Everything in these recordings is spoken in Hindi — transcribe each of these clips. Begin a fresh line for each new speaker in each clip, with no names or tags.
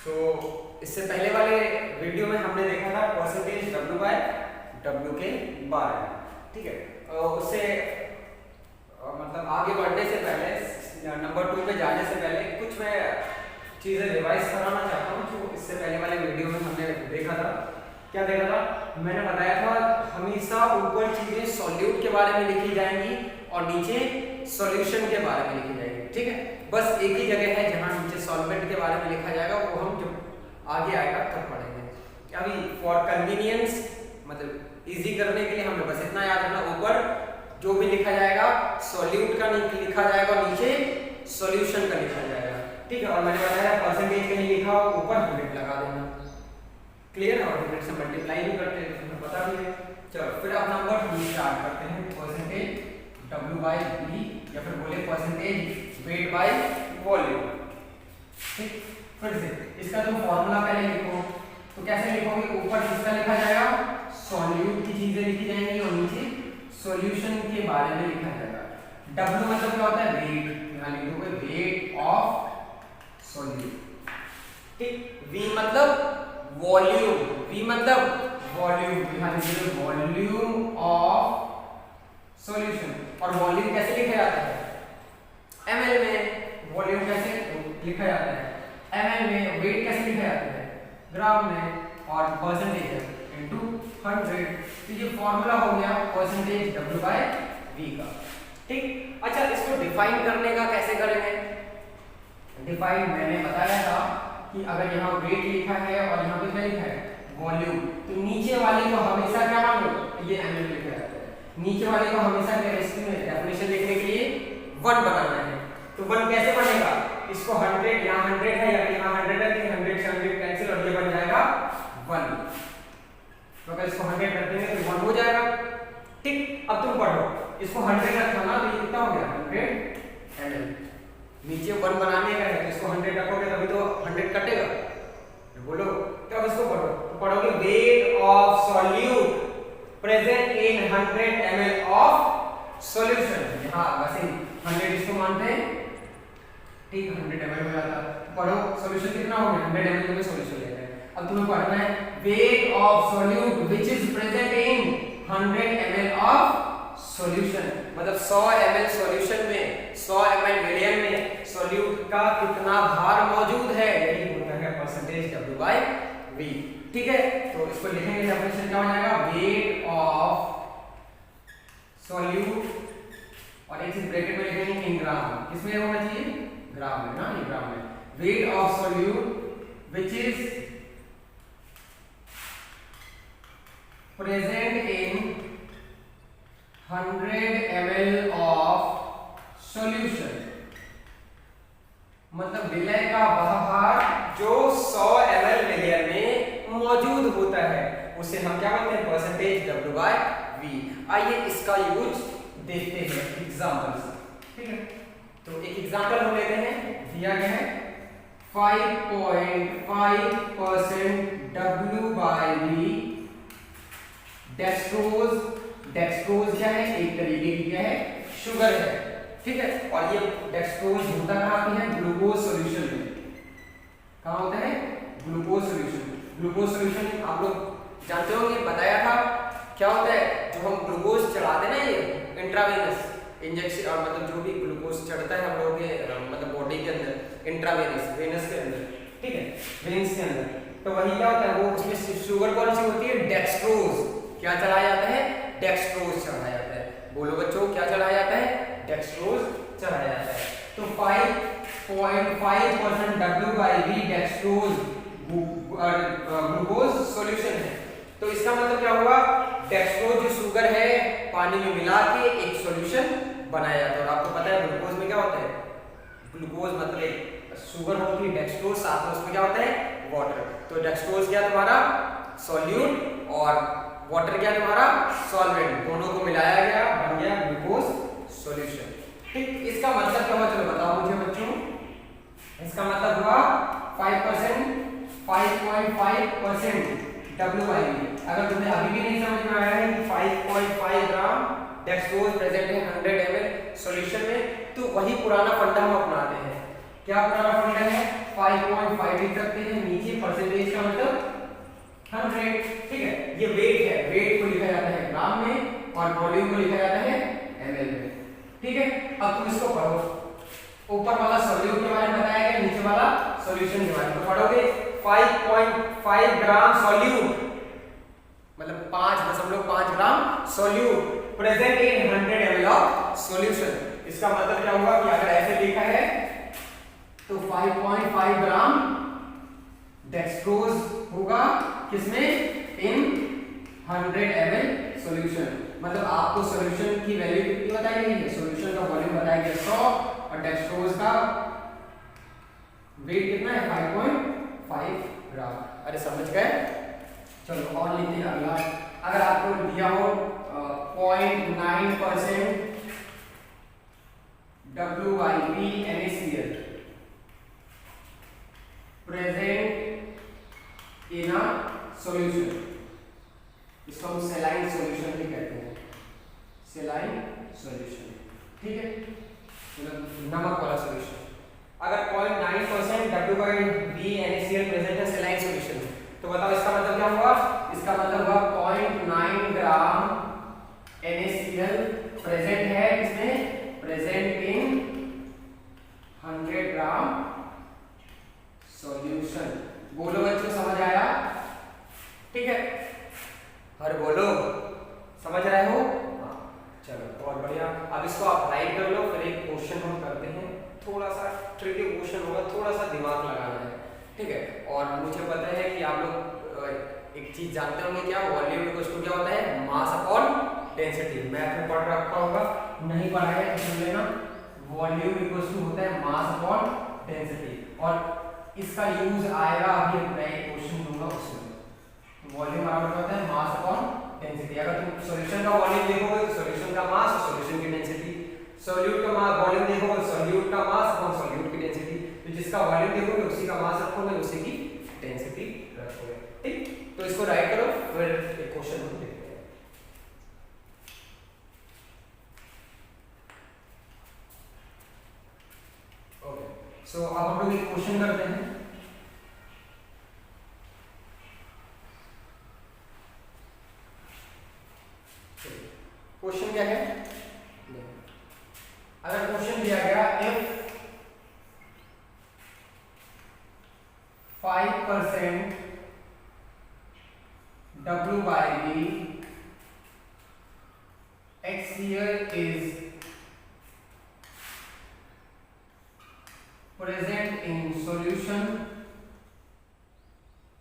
तो इससे पहले वाले वीडियो में हमने देखा था परसेंटेज W बाय W के बारे में, ठीक है। उससे मतलब आगे बढ़ने से पहले नंबर 2 पे जाने से पहले कुछ मैं चीज़ें रिवाइज कराना चाहता हूँ जो इससे पहले वाले वीडियो में हमने देखा था। क्या देखा था? मैंने बताया था हमेशा ऊपर चीज़ें सॉल्यूट के बारे में लिखी जाएंगी और नीचे सॉल्यूशन के बारे में लिखी जाएगी, ठीक है। बस एक ही जगह है जहाँ नीचे सॉल्वेंट के बारे में लिखा जाएगा, वो हम जब आगे आएगा तब पढ़ेंगे। अभी फॉर कन्वीनियंस मतलब इजी करने के लिए हमें बस इतना याद रखना, ऊपर जो भी लिखा जाएगा सॉल्यूट का लिखा जाएगा, नीचे सॉल्यूशन का लिखा जाएगा, ठीक है। और मैंने बताया परसेंटेज कहीं लिखा हो ऊपर 100 लगा देना, क्लियर है। और 100 से मल्टीप्लाई भी करते हैं, तुम्हें पता भी है। चलो फिर अब नंबर 2 स्टार्ट करते हैं। परसेंटेज W बाय V या फिर बोले परसेंटेज वेट बाय वॉल्यूम, ठीक। फिर से इसका जो फॉर्मूला पहले लिखो, तो कैसे लिखोगे? ऊपर किसका लिखा जाएगा? सॉल्यूट की चीजें लिखी जाएंगी और नीचे सॉल्यूशन के बारे में लिखा जाएगा। W मतलब क्या होता है? वेट, यहाँ लिख दोगे वेट ऑफ सॉल्यूट, ठीक। V मतलब वॉल्यूम, V मतलब वॉल्यूम, यहाँ लिख दोगे वॉल्यूम ऑफ सॉल्यूशन। और वॉल्यूम कैसे लिखा जाता है? ml में। वॉल्यूम कैसे लिखा जाता है? ml में। वेट कैसे लिखा जाता है? ग्राम में। और परसेंटेज इनटू 100। तो ये फॉर्मूला हो गया परसेंटेज W बाय V का, ठीक। अच्छा, इसको डिफाइन करने का कैसे करेंगे? डिफाइन मैंने बताया था कि अगर यहाँ वेट लिखा है और यहाँ पे क्या लिखा है? वॉल्यूम, तो नीचे वाले को हमेशा क्या मान लो? ये ml लिखा जाता है। नीचे वाले को हमेशा केमिस्ट्री में डेफिनेशन लिखने के लिए 1 बनाना है। तो 1 कैसे बनेगा? इसको 100, यहाँ 100 है या यहाँ 100 है, तो 100 से 100 कैंसिल और ये बन जाएगा 1। तो अगर इसको 100 कर देंगे तो 1 हो जाएगा, ठीक। अब तुम पढ़ो, इसको 100 रखना ना, तो ये कितना हो गया? 100 ml। नीचे 1 बनाने का है तो इसको 100 रखोगे तभी तो 100 कटेगा, बोलो। तो अब इसको पढ़ो, तो पढ़ोगे weight of solute present in 100 ml of solution. हाँ वैसे 100 इसको मानते हैं, ठीक। 100 ml हो जाता है। पढ़ो सॉल्यूशन कितना हो गया? 100 ml में सॉल्यूशन लेते हैं। अब तुम्हें पढ़ना है weight of solute which is present in 100 ml of solution, मतलब 100 ml सॉल्यूशन में, 100 ml विलयन में सॉल्यूट का कितना भार मौजूद है, यही होता है परसेंटेज W बाय V, ठीक है। तो इसको लिखेंगे, डेफिनेशन क्या हो जाएगा? वेट ऑफ सॉल्यूट और एक चीज ब्रैकेट में लिखेंगे इन ग्राम। किसमें होना चाहिए? ग्राम में ना, ये ग्राम में। Weight of solute which is present in 100 ml of solution, मतलब विलय का वह भार जो 100 ml विलय में मौजूद होता है, उसे हम क्या बोलते हैं? Percentage W by V। आइए इसका यूज देखते हैं एग्जांपल से, ठीक है। तो एक एग्जांपल हम लेते हैं, दिया गया है 5.5% W by V dextrose. Dextrose क्या है? एक तरीके की क्या है? शुगर है, ठीक है। और ये डेक्सट्रोज होता कहाँ पे है? ग्लूकोज सॉल्यूशन में। कहाँ होता है? Glucose solution. ग्लूकोज सॉल्यूशन आप लोग जानते होंगे, बताया था क्या होता है? जो हम ग्लूकोज चढ़ाते हैं ना, ये इंट्रावेनस इंजेक्शन, और मतलब जो भी ग्लूकोज चढ़ता है हम लोगों के मतलब बॉडी के अंदर, इंट्रावेनस वेनस के अंदर, ठीक है, वेन्स के अंदर, तो वही क्या होता है? वो उसमें शुगर कौन सी होती है? डेक्सट्रोज। क्या चढ़ाया जाता है? डेक्सट्रोज चढ़ाया जाता है। बोलो बच्चों, क्या चढ़ाया जाता है? डेक्सट्रोज चढ़ाया जाता है। तो 5.5% W by V dextrose glucose solution है। तो इसका मतलब क्या हुआ? डेक्सट्रोज जो शुगर है पानी में मिला के एक सॉल्यूशन बनाया जाता है। और आपको पता है ग्लूकोज में क्या होता है? ग्लूकोज मतलब शुगर होती है, डेक्सट्रोज साथ में उसमें क्या होता है? वाटर। तो डेक्सट्रोज क्या तुम्हारा? सॉल्यूट, और वाटर क्या तुम्हारा? सॉल्वेंट। दोनों को मिलाया गया, बन गया ग्लूकोज सॉल्यूशन, ठीक। इसका मतलब क्या हुआ? चलो बताओ मुझे बच्चों। इसका मतलब हुआ 5.5% W बाय V। अगर तुम्हें अभी भी नहीं समझ में आया है कि 5.5 ग्राम डेक्सट्रोज प्रेजेंट है 100 ml सॉल्यूशन में, तो वही पुराना फंडा हम अपनाते हैं। क्या पुराना फंडा है? 5.5 लिख सकते हैं, नीचे परसेंटेज का मतलब 100, ठीक है। ये वेट है, वेट को लिखा जाता है ग्राम में और वॉल्यूम को लिखा जाता है ml में, ठीक है। अब तुम इसको पढ़ो, ऊपर वाला सॉल्यूट के बारे में बताया गया, नीचे वाला सॉल्यूशन के बारे में। तो पढ़ोगे 5.5 ग्राम सॉल्यूट मतलब 5.5 gram solute present in 100 ml of solution. इसका मतलब क्या हुआ कि अगर ऐसे लिखा है तो 5.5 ग्राम डेक्सट्रोज होगा किसमें, इन 100 ml सॉल्यूशन। मतलब आपको सॉल्यूशन की वैल्यू कितनी बताई गई है, सॉल्यूशन का वॉल्यूम बताया गया 100 और डेक्सट्रोज का वेट कितना है 5.5 ग्राम। अरे समझ गए। चलो और लिखते हैं अगला। अगर आपको दिया हो 0.9% WIP NaCl present in a solution, इसको हम सेलाइन सॉल्यूशन भी कहते हैं, सेलाइन सॉल्यूशन, ठीक है, मतलब नमक वाला सॉल्यूशन। अगर 0.9% WIP NaCl प्रेजेंट है सेलाइन सॉल्यूशन, तो बताओ इसका मतलब क्या हुआ, इसका मतलब हुआ 0.9 ग्राम NaCl प्रेजेंट है इसमें, प्रेजेंट इन 100 ग्राम सॉल्यूशन। बोलो बच्चों समझ आया, ठीक है, हर बोलो समझ रहे हो। चलो बहुत बढ़िया। अब इसको आप राइट कर लो, फिर एक क्वेश्चन हम करते हैं, थोड़ा सा ट्रिकी क्वेश्चन होगा, थोड़ा सा दिमाग लगाना है, ठीक है। और मुझे पता है कि आप लोग एक चीज जानते होंगे, क्या वॉल्यूम इक्वल्स टू क्या होता है, मास अपॉन डेंसिटी। मैथ में पढ़ रखा होगा, नहीं पढ़ा है तो सुन लेना। वॉल्यूम इक्वल्स टू होता है मास अपॉन डेंसिटी, और इसका यूज आएगा अभी मैं एक क्वेश्चन दूंगा उसमें। तो वॉल्यूम बराबर होता है मास अपॉन डेंसिटी। अगर तुम सॉल्यूशन का वॉल्यूम देखोगे तो सॉल्यूशन का मास और सॉल्यूशन की डेंसिटी, सॉल्यूट का मास वॉल्यूम देखोगे तो सॉल्यूट का मास अपॉन सॉल्यूट की डेंसिटी। तो जिसका वॉल्यूम देखोगे उसी का मास रखोगे, उसी की डेंसिटी रखोगे, ठीक। तो इसको राइट करो, फिर एक क्वेश्चन हम देखते हैं। ओके, सो अब हम लोग एक क्वेश्चन करते हैं। क्वेश्चन क्या है, अगर क्वेश्चन दिया गया if 5% WIP HCl is present in solution,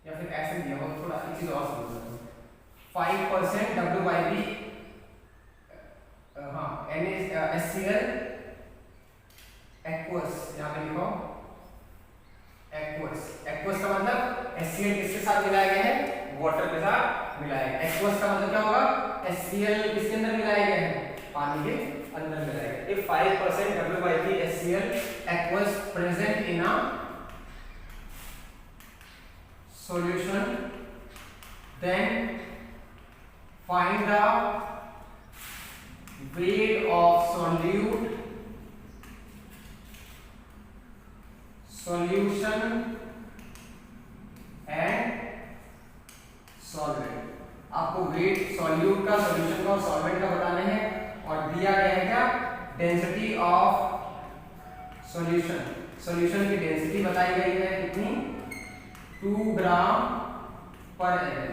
या फिर ऐसे दिया हो, थोड़ा एक चीज और समझ सकते हैं। 5% WIP HCl aqueous, यहाँ पे लिखो aqueous। aqueous का मतलब HCl किसके साथ मिलाया गया है, वाटर के साथ मिलाया गया। aqueous का मतलब क्या होगा, HCl किसके अंदर मिलाया गया है, पानी के अंदर मिलाया गया। If 5% WIP HCl aqueous present in a solution, then find the weight of solute solution and solvent। आपको वेट सॉल्यूट का, सॉल्यूशन का और सॉल्वेंट का बताना है, और दिया गया है क्या, डेंसिटी ऑफ सॉल्यूशन। सॉल्यूशन की डेंसिटी बताई गई है कितनी, 2 ग्राम पर ml,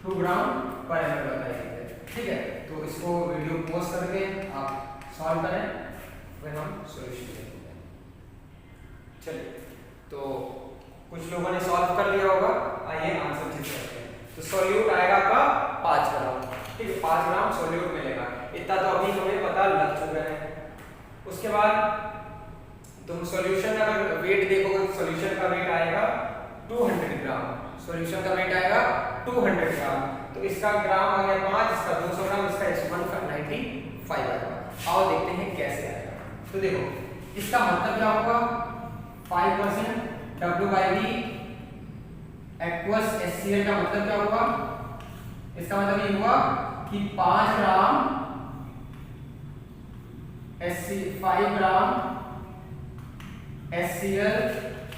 2 ग्राम पर ml बताई गई है, ठीक है। तो इसको वीडियो पॉज करके आप सॉल्व करें, फिर हम सॉल्यूशन देखेंगे। चलिए, तो कुछ लोगों ने सॉल्व कर लिया होगा, आइए आंसर चेक करते हैं। तो सॉल्यूट आएगा आपका 5 ग्राम, ठीक है, 5 ग्राम सॉल्यूट मिलेगा। इतना तो अभी हमें पता लग चुका है। उसके बाद तुम सॉल्यूशन का अगर वेट देखोगे, सॉल्यूशन का वेट आएगा 200 ग्राम, सॉल्यूशन का वेट आएगा 200 ग्राम। तो इसका ग्राम आ गया 5, इसका 200 ग्राम, इसका 195 आएगा। आओ देखते हैं कैसे आएगा। तो देखो इसका मतलब क्या होगा, 5% WIP aqueous HCl का मतलब क्या होगा, इसका मतलब ये हुआ कि 5 ग्राम 5 ग्राम HCl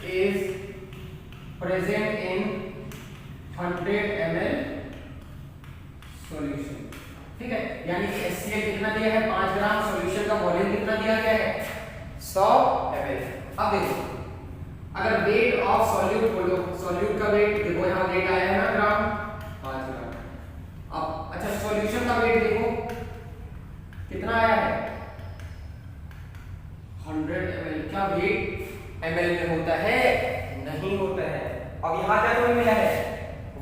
is present in 100 ml solution. ठीक है, यानी कि HCl कितना दिया है 5 ग्राम, सॉल्यूशन का वॉल्यूम कितना दिया गया है 100 ml। अब देखो अगर वेट ऑफ सॉल्यूट बोलो, सॉल्यूट का वेट देखो, यहाँ वेट आया है ना ग्राम 5 ग्राम। अब अच्छा सॉल्यूशन का वेट देखो कितना आया है 100 ml। क्या वेट ml में होता है? नहीं होता है। अब यहाँ क्या तुम्हें मिला है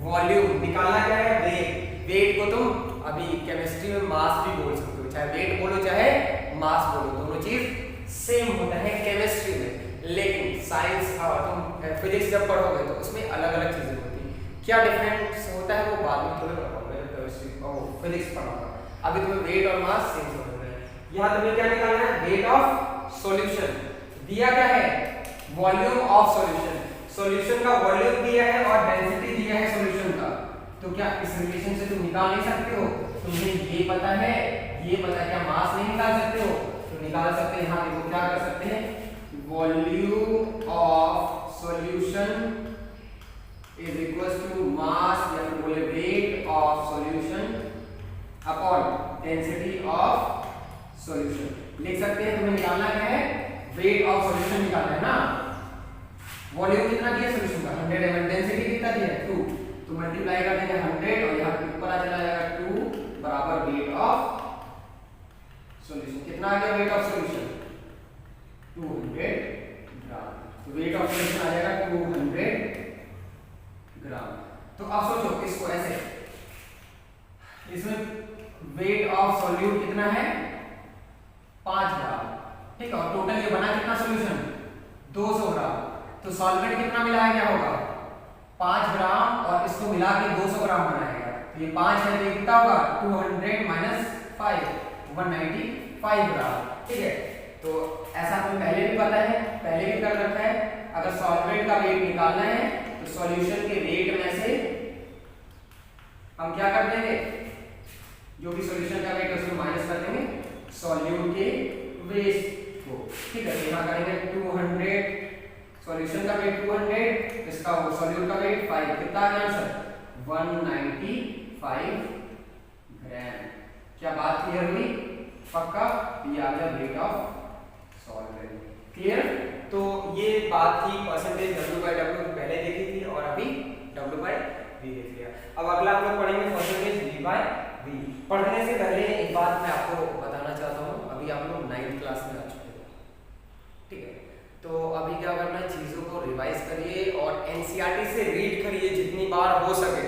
वॉल्यूम, निकालना क्या है वेट। वेट को तुम अभी केमिस्ट्री में मास भी बोल सकते हो, चाहे वेट बोलो चाहे मास बोलो, दोनों चीज सेम होता है केमिस्ट्री में। लेकिन साइंस तुम फिजिक्स जब पढ़ोगे तो उसमें अलग अलग चीजें होती हैं। क्या डिफरेंस होता है वो बाद में तुम्हें बताऊंगा जब केमिस्ट्री फिजिक्स पढ़ाऊंगा। अभी तुम्हें वेट और मास सेम समझना है। यहाँ तुम्हें क्या निकालना है वेट ऑफ सॉल्यूशन। दिया क्या है वॉल्यूम ऑफ सॉल्यूशन, सॉल्यूशन का वॉल्यूम दिया है और डेंसिटी दिया है सॉल्यूशन का। तो क्या इस रिलेशन से तुम निकाल नहीं सकते हो? तुम्हें ये पता है, ये पता है, क्या मास नहीं निकाल सकते हो? तो निकाल सकते हैं। यहाँ देखो क्या कर सकते हैं, volume of solution is equal to mass या फिर बोले weight of solution upon density of solution लिख सकते हैं। तुम्हें निकालना क्या है वेट ऑफ सॉल्यूशन निकालना है ना। वॉल्यूम कितना दिया सॉल्यूशन का 100 ml, डेंसिटी कितना दिया है 2, तो मल्टीप्लाई कर देंगे 100 और यहाँ ऊपर आ चला जाएगा 2 बराबर वेट ऑफ सॉल्यूशन। कितना आ गया वेट ऑफ सॉल्यूशन 200 ग्राम। तो वेट ऑफ सॉल्यूशन आ जाएगा 200 ग्राम। तो अब सोचो इसको ऐसे, इसमें वेट ऑफ सॉल्यूट कितना है 5 ग्राम। ठीक है, और टोटल ये बना कितना सॉल्यूशन 200 ग्राम। तो सॉल्वेंट कितना मिलाया गया होगा 5 ग्राम और इसको मिला के 200 ग्राम बनाएगा। तो ये 5 है तो ये कितना होगा 200 माइनस 5 195 ग्राम। ठीक है, तो ऐसा हमें पहले भी पता है, पहले भी कर रखा है। अगर सॉल्वेंट का वेट निकालना है तो सॉल्यूशन के वेट में से हम क्या कर देंगे, जो भी सॉल्यूशन का वेट है उसमें माइनस कर देंगे सॉल्यूट के वेट को। ठीक है, तो यहाँ करेंगे 200, सॉल्यूशन का वेट 200, इसका सॉल्यूट का वेट 5, कितना आ गया आंसर 195 ग्राम। क्या बात क्लियर हुई? पक्का ये आ गया वेट ऑफ सॉल्वेंट। क्लियर? तो ये बात थी परसेंटेज W/W पहले देखी थी और अभी W/V देख लिया। अब अगला हम लोग पढ़ेंगे परसेंटेज V/V। पढ़ने से पहले एक बात मैं आपको बताना चाहता हूँ, अभी आप लोग 9th क्लास में आ चुके हो। ठीक है, तो अभी क्या करना है, चीज़ों को रिवाइज करिए और एनसीईआरटी से रीड करिए जितनी बार हो सके।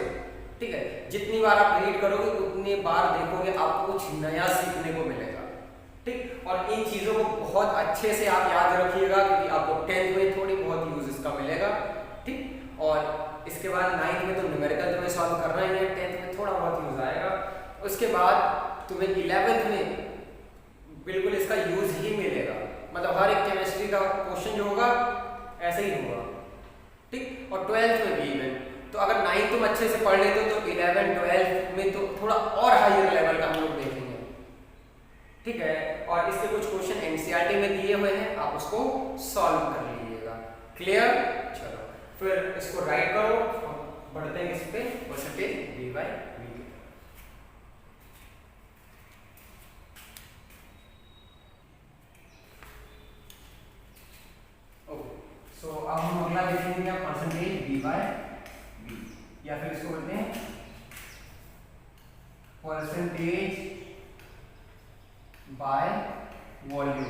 ठीक है, जितनी बार आप रीड करोगे उतनी बार देखोगे आपको कुछ नया सीखने को मिलेगा। ठीक, और इन चीज़ों को बहुत अच्छे से आप याद रखिएगा क्योंकि आपको 10th में थोड़ी बहुत यूज इसका मिलेगा। ठीक, और इसके बाद 9th में तो न्यूमेरिकल तुम्हें सॉल्व करना ही है, 10th में थोड़ा बहुत यूज आएगा। उसके बाद तुम्हें 11th में बिल्कुल इसका यूज ही मिलेगा, मतलब हर एक केमिस्ट्री का क्वेश्चन जो होगा ऐसे ही होगा। ठीक, और 12th में भी इवन। तो अगर 9th तुम अच्छे से पढ़ लेते हो तो 11 12 में तो थोड़ा और हायर लेवल का हम लोग देखेंगे। ठीक है, और इसके कुछ क्वेश्चन एनसीईआरटी में दिए हुए हैं, आप उसको सॉल्व कर लीजिएगा। क्लियर? चलो फिर इसको राइट करो और बढ़ते हैं इस पे परसेंटेज V/V। तो अब हम अगला देखेंगे परसेंटेज V/V या फिर इसको बोलते हैं परसेंटेज बाय वॉल्यूम।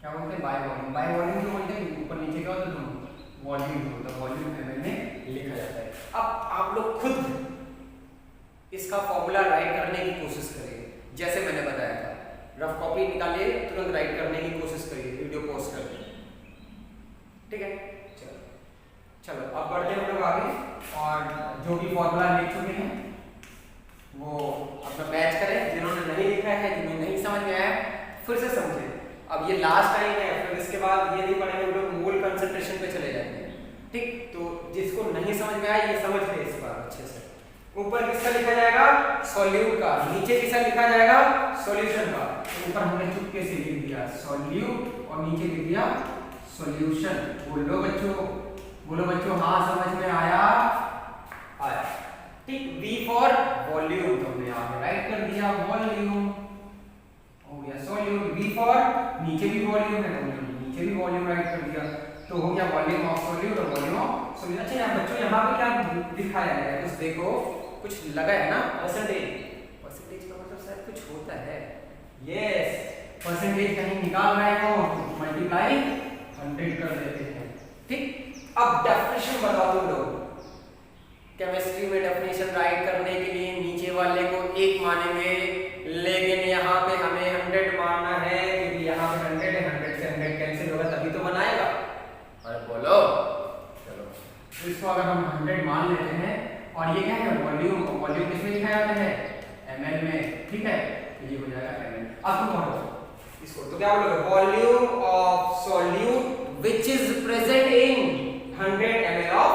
क्या बोलते हैं बाय वॉल्यूम। बाय वॉल्यूम जो बोलते हैं ऊपर नीचे क्या होता है दोनों वॉल्यूम होता है, वॉल्यूम ml में लिखा जाता है। अब आप लोग खुद इसका फॉर्मूला राइट करने की कोशिश करिए, जैसे मैंने बताया था। रफ कॉपी निकालिए, तुरंत राइट करने की कोशिश करिए वीडियो पॉज करके। ठीक है, चलो अब बढ़ते हैं हम लोग आगे और जो भी फॉर्मूला लिख चुके हैं वो अपना बैच करें। जिन्होंने नहीं लिखा है, जिन्हें नहीं समझ में आया फिर से समझें। अब ये लास्ट टाइम है, फिर इसके बाद ये नहीं पढ़ेंगे, हम लोग मोल कंसंट्रेशन पे चले जाएंगे। ठीक, तो जिसको नहीं समझ में आया ये समझ ले इस बार अच्छे से। ऊपर किसका लिखा जाएगा सॉल्यूट का, नीचे किसका लिखा जाएगा सॉल्यूशन का। तो ऊपर हमने चुपके से लिख दिया सॉल्यूट और नीचे लिख दिया सॉल्यूशन। बोलो बच्चों हाँ समझ में आया? आया। ठीक, V फॉर वॉल्यूम तो हमने यहाँ पे राइट कर दिया, वॉल्यूम हो गया सॉल्यूट। V फॉर नीचे भी वॉल्यूम है तो नीचे भी वॉल्यूम राइट कर दिया, तो हो गया वॉल्यूम ऑफ सॉल्यूट और वॉल्यूम ऑफ सॉल्यूट। अच्छा यार बच्चों यहाँ पे क्या दिखाया गया है? कुछ देखो, कुछ लगा है ना परसेंटेज। परसेंटेज का मतलब शायद कुछ होता है। यस, परसेंटेज कहीं निकाल रहे हो मल्टीप्लाई 100 कर देते हैं। ठीक, अब डेफिनेशन बताओ तुम लोग। केमिस्ट्री में डेफिनेशन राइट करने के लिए नीचे वाले को 1 मानेंगे, लेकिन यहाँ पे हमें 100 मानना है क्योंकि यहाँ पे 100 है, 100 से 100 कैंसिल होगा तभी तो बनाएगा। अरे बोलो, चलो तो इसको अगर हम 100 मान लेते हैं और ये क्या है वॉल्यूम, वॉल्यूम किसमें लिखा जाता है? ml में। ठीक है, तो ये हो जाएगा ml। अब तुम पढ़ो इसको, तो क्या बोलोगे? Volume of solute which is present in 100 ml of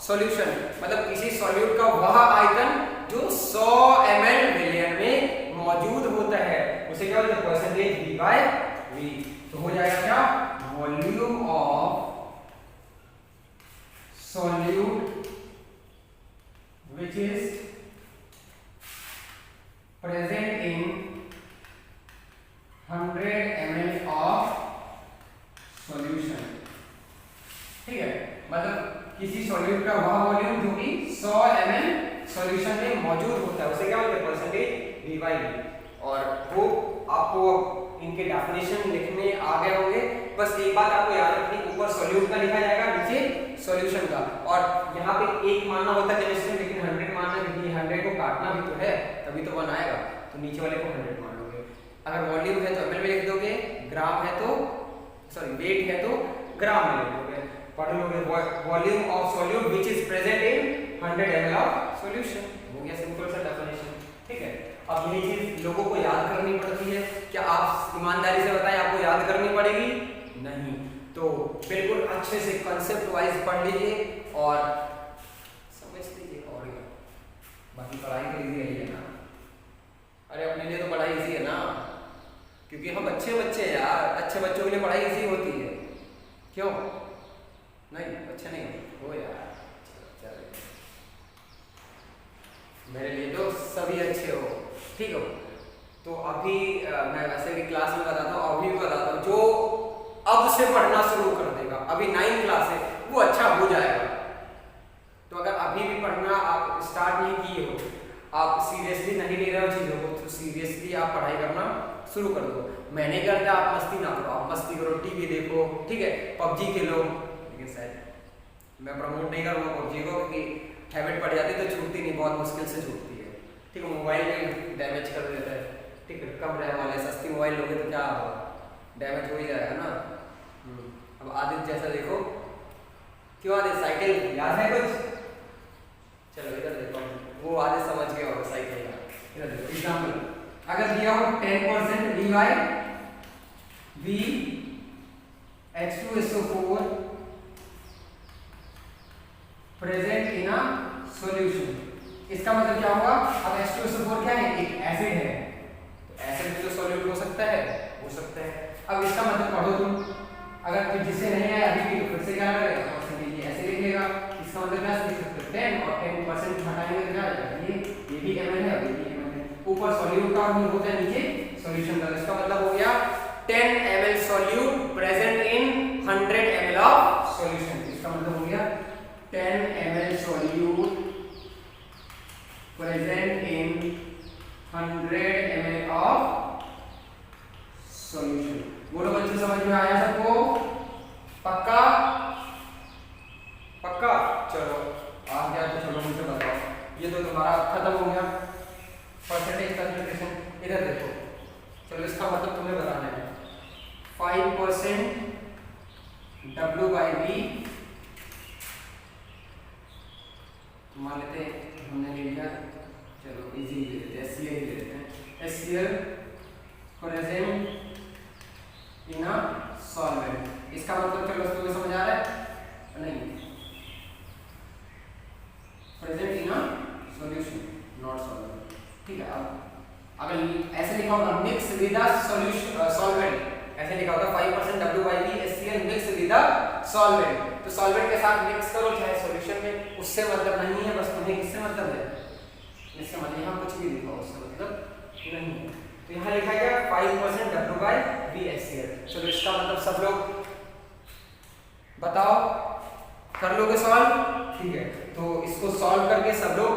solution, मतलब किसी सॉल्यूट का वह आयतन जो 100 ml मिलियन में मौजूद होता है उसे क्या बोलते हैं? Percentage V by V। तो हो जाएगा क्या? Volume of solute which is present in 100 ml of solution. ठीक है, मतलब किसी सॉल्यूट का वह वॉल्यूम जो कि 100 ml सॉल्यूशन में मौजूद होता है उसे क्या बोलते हैं? Percentage V by V। और वो आपको इनके डेफिनेशन लिखने आ गए होंगे। बस एक बात आपको याद रखनी, ऊपर सॉल्यूट का लिखा जाएगा, नीचे सॉल्यूशन का। और यहाँ पे 1 मानना होता है केमिस्ट्री में, लेकिन 100 मानना क्योंकि 100 को काटना भी तो है तभी तो बनाएगा, तो नीचे वाले को 100 मान लोगे। अगर वॉल्यूम है तो ml में लिख दोगे, ग्राम है तो सॉरी वेट है तो ग्राम में लिख दोगे। पढ़ लोगे volume of solute which is present in 100 ml of solution. हो गया सिंपल सा डेफिनेशन। ठीक है, अब यही चीज लोगों को याद करनी पड़ती है। क्या आप ईमानदारी से बताएं आपको याद करनी पड़ेगी? नहीं, तो बिल्कुल अच्छे से कांसेप्ट वाइज पढ़ लीजिए और समझ लीजिए। और बाकी पढ़ाई तो इजी है ना? अरे अपने लिए तो पढ़ाई इजी है ना, क्योंकि हम अच्छे बच्चे हैं यार, अच्छे बच्चों के लिए पढ़ाई इजी होती है। क्यों नहीं? अच्छा नहीं हो यार, चलो मेरे लिए तो सभी अच्छे हो। ठीक हो, तो अभी मैं वैसे भी क्लास में बताता हूँ, अभी भी बताता हूँ, जो अब से पढ़ना शुरू कर देगा, अभी 9th क्लास है, वो अच्छा हो जाएगा। तो अगर अभी भी पढ़ना आप स्टार्ट नहीं किए हो, आप सीरियसली नहीं ले रहे हो चीज़ों को, तो सीरियसली आप पढ़ाई करना शुरू कर दो। मैं नहीं करता आप मस्ती ना करो, आप मस्ती करो, टीवी देखो, ठीक है, PUBG खेलो, लेकिन शायद मैं प्रमोट नहीं करूँगा PUBG को क्योंकि हैबिट पड़ जाती है तो छूटती नहीं, बहुत मुश्किल से छूटती है। ठीक है, मोबाइल में डैमेज कर देता है। ठीक है, कम रैम वाले सस्ती मोबाइल लोगे तो क्या होगा? डैमेज हो ही जाएगा ना। अब आदित्य जैसा देखो, क्यों आदित्य साइकिल याद है कुछ? चलो इधर देखो, वो आदित्य समझ गया होगा साइकिल का। इधर देखो एग्जाम्पल, अगर दिया हो 10% dy v H2SO4 present in a solution. इसका मतलब क्या होगा? अब H2SO4 क्या है? एक एसिड है, तो एसिड भी तो सॉल्यूट हो सकता है, हो सकता है। अब इसका मतलब पढ़ो तुम, अगर कोई जिसे नहीं आया अभी भी फिर से क्या करेगा? परसेंटेज ऐसे लिख लेगा। इसका मतलब क्या लिख सकते हो? 10 और 10% हटाएंगे तो क्या आएगा? ये भी ml है, ये भी ml है। ऊपर सॉल्यूट का नहीं होता है, नीचे सॉल्यूशन का। इसका मतलब हो गया 10 ml solute present in 100 ml of solution. इसका मतलब हो गया 10 ml solute present in 100 ml of solution. बोलो बच्चे समझ में आया सबको? पक्का? पक्का? चलो आ गया तो चलो मुझे बताओ, ये तो तुम्हारा खत्म हो गया परसेंटेज कैलकुलेशन। इधर देखो, चलो इसका मतलब तुम्हें बताना है 5% W/V मान लेते हैं, हमने ले लिया, चलो इजी ले लेते हैं, HCl ले लेते हैं। HCl present in a solvent. इसका मतलब चलो तुम्हें समझ आ रहा है? नहीं, present in a solution not solvent. ठीक है, अब अगर ऐसे लिखा होगा mix with a solution solvent, ऐसे लिखा होगा 5% W/V HCl mix with the solvent. तो सॉल्वेंट के साथ मिक्स करो चाहे सॉल्यूशन में, उससे मतलब नहीं है, बस तुम्हें किससे मतलब है, इससे मतलब यहाँ कुछ भी लिखा उससे मतलब नहीं है। तो यहाँ लिखा गया 5% W/VHCl। चलो इसका मतलब सब लोग बताओ, कर लोगे सॉल्व? ठीक है, तो इसको सॉल्व करके सब लोग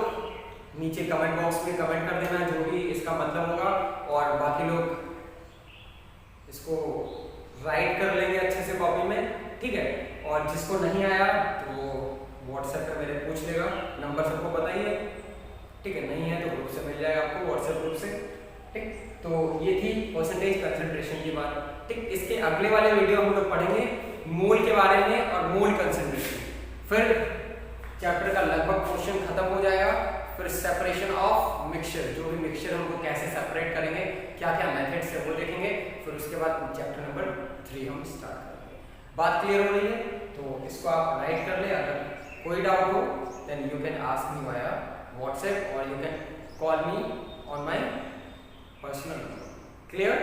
नीचे कमेंट बॉक्स में कमेंट कर देना जो भी इसका मतलब होगा, और बाकी लोग इसको राइट कर लेंगे अच्छे से कॉपी में, ठीक है। और जिसको नहीं आया तो वो व्हाट्सएप पे मेरे पूछ लेगा, नंबर सबको बताइए, ठीक है। नहीं है तो ग्रुप से मिल जाएगा आपको, व्हाट्सएप ग्रुप से, ठीक। तो ये थी परसेंटेज कंसंट्रेशन की बात, ठीक। इसके अगले वाले वीडियो हम लोग पढ़ेंगे मोल के बारे में और मोल कंसंट्रेशन, फिर चैप्टर का लगभग पोर्शन खत्म हो जाएगा। फिर सेपरेशन ऑफ मिक्सचर, जो भी मिक्सचर हमको कैसे सेपरेट करेंगे, क्या क्या मेथड्स है वो देखेंगे। फिर उसके बाद चैप्टर नंबर 3 हम स्टार्ट करेंगे। बात क्लियर हो रही है? तो इसको आप राइट कर ले, अगर कोई डाउट हो then you can ask me via WhatsApp और you can call me on my personal number. Clear?